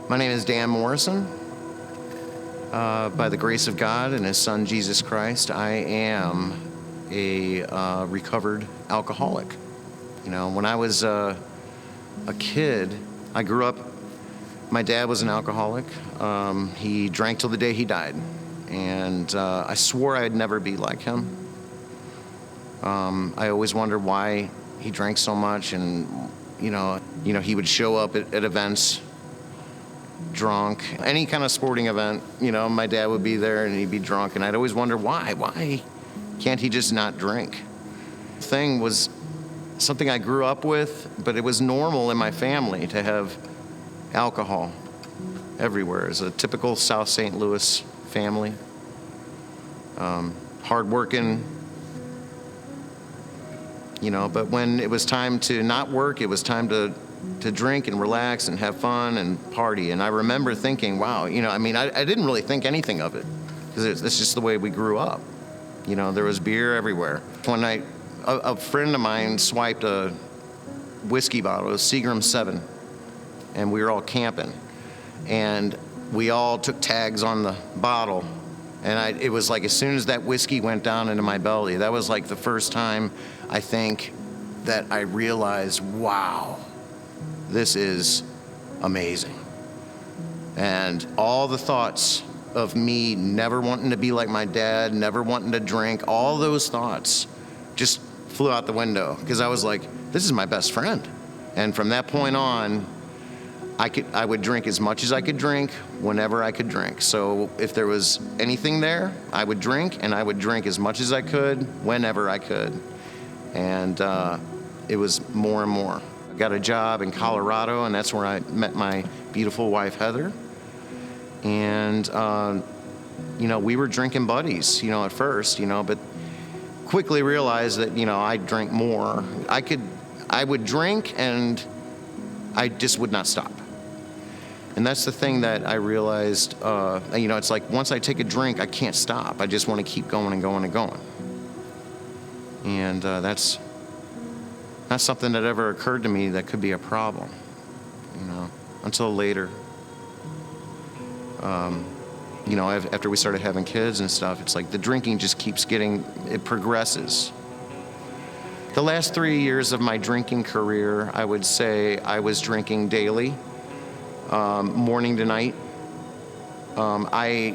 My name is Dan Morrison. By the grace of God and His Son, Jesus Christ, I am a recovered alcoholic. You know, when I was a kid, I grew up, my dad was an alcoholic. He drank till the day he died. And I swore I'd never be like him. I always wondered why he drank so much, and you know, he would show up at events drunk. Any kind of sporting event, my dad would be there and he'd be drunk, and I'd always wonder why can't he just not drink? The thing was something I grew up with, but it was normal in my family to have alcohol everywhere. It's a typical South St. Louis family. Hardworking, but when it was time to not work, it was time to drink and relax and have fun and party. And I remember thinking, wow, I didn't really think anything of it because it's just the way we grew up. There was beer everywhere. One night, a friend of mine swiped a whiskey bottle, it was Seagram 7, and we were all camping. And we all took tags on the bottle. And it was like as soon as that whiskey went down into my belly, that was like the first time I think that I realized, wow, this is amazing. And all the thoughts of me never wanting to be like my dad, never wanting to drink, all those thoughts just flew out the window because I was like, this is my best friend. And from that point on, I would drink as much as I could drink whenever I could drink. So if there was anything there, I would drink, and I would drink as much as I could whenever I could. And it was more and more. I got a job in Colorado, and that's where I met my beautiful wife, Heather. And, we were drinking buddies, at first, but quickly realized that, I drank more. I would drink, and I just would not stop. And that's the thing that I realized, it's like once I take a drink, I can't stop. I just want to keep going and going and going. And that's not something that ever occurred to me that could be a problem, until later. After we started having kids and stuff, it's like the drinking just keeps it progresses. The last 3 years of my drinking career, I would say I was drinking daily, morning to night. I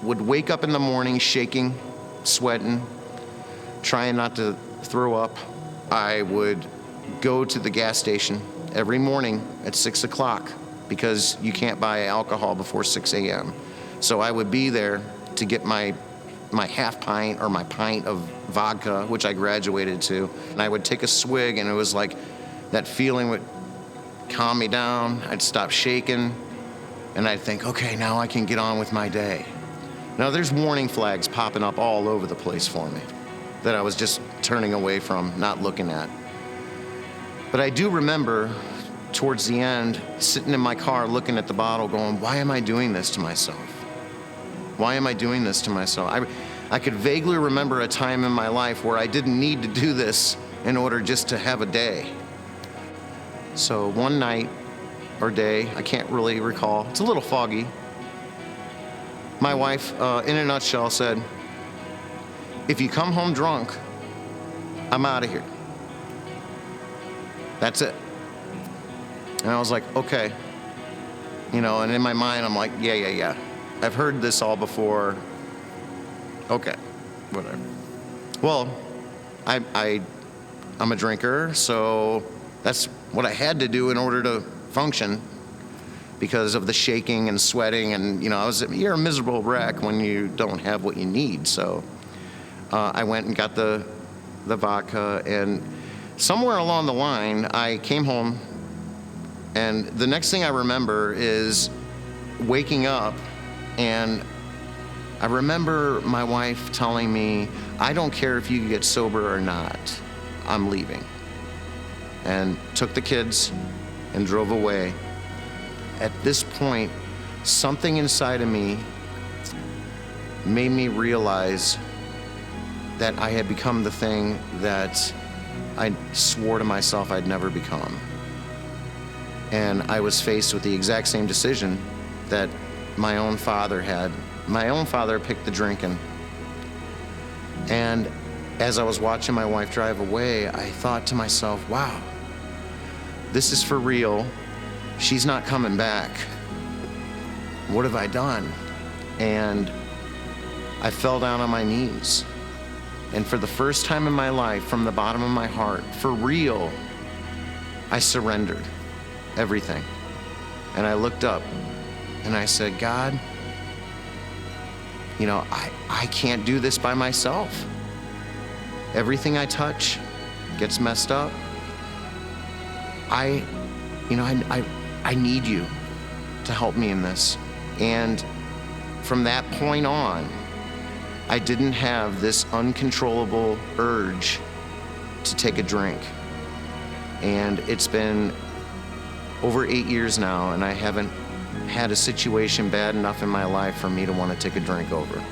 would wake up in the morning shaking, sweating, trying not to throw up. I would go to the gas station every morning at 6 o'clock because you can't buy alcohol before 6 a.m. So I would be there to get my half pint or my pint of vodka, which I graduated to, and I would take a swig, and it was like that feeling would calm me down. I'd stop shaking, and I'd think, okay, now I can get on with my day. Now there's warning flags popping up all over the place for me that I was just turning away from, not looking at. But I do remember towards the end, sitting in my car looking at the bottle going, why am I doing this to myself? Why am I doing this to myself? I could vaguely remember a time in my life where I didn't need to do this in order just to have a day. So one night or day, I can't really recall, it's a little foggy, my wife, in a nutshell, said, if you come home drunk, I'm out of here. That's it. And I was like, okay. And in my mind, I'm like, yeah. I've heard this all before. Okay, whatever. Well, I'm a drinker, so that's what I had to do in order to function because of the shaking and sweating. And, you're a miserable wreck when you don't have what you need. So I went and got the vodka, and somewhere along the line, I came home, and the next thing I remember is waking up, and I remember my wife telling me, I don't care if you get sober or not, I'm leaving. And took the kids and drove away. At this point, something inside of me made me realize that I had become the thing that I swore to myself I'd never become. And I was faced with the exact same decision that my own father had. My own father picked the drinking. And as I was watching my wife drive away, I thought to myself, wow, this is for real. She's not coming back. What have I done? And I fell down on my knees. And for the first time in my life, from the bottom of my heart, for real, I surrendered everything. And I looked up and I said, God, you know, I can't do this by myself. Everything I touch gets messed up. I need you to help me in this. And from that point on, I didn't have this uncontrollable urge to take a drink. And it's been over 8 years now, and I haven't had a situation bad enough in my life for me to want to take a drink over.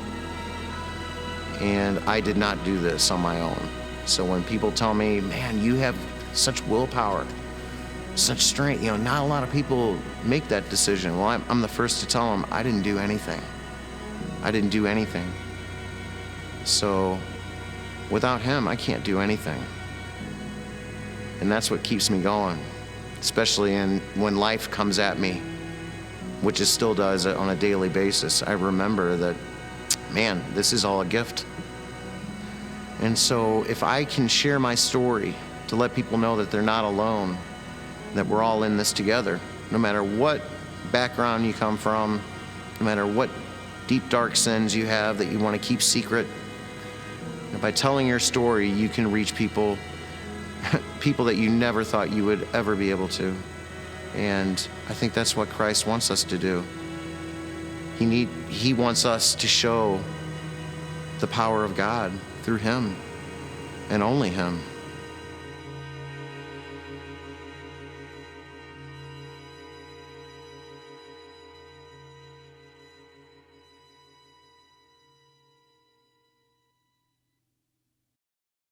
And I did not do this on my own. So when people tell me, man, you have such willpower, such strength, you know, not a lot of people make that decision. Well, I'm the first to tell them I didn't do anything. I didn't do anything. So without him, I can't do anything. And that's what keeps me going, especially when life comes at me, which it still does on a daily basis. I remember that, man, this is all a gift. And so if I can share my story to let people know that they're not alone, that we're all in this together, no matter what background you come from, no matter what deep, dark sins you have that you want to keep secret, and by telling your story, you can reach people that you never thought you would ever be able to. And I think that's what Christ wants us to do. He wants us to show the power of God through him and only him.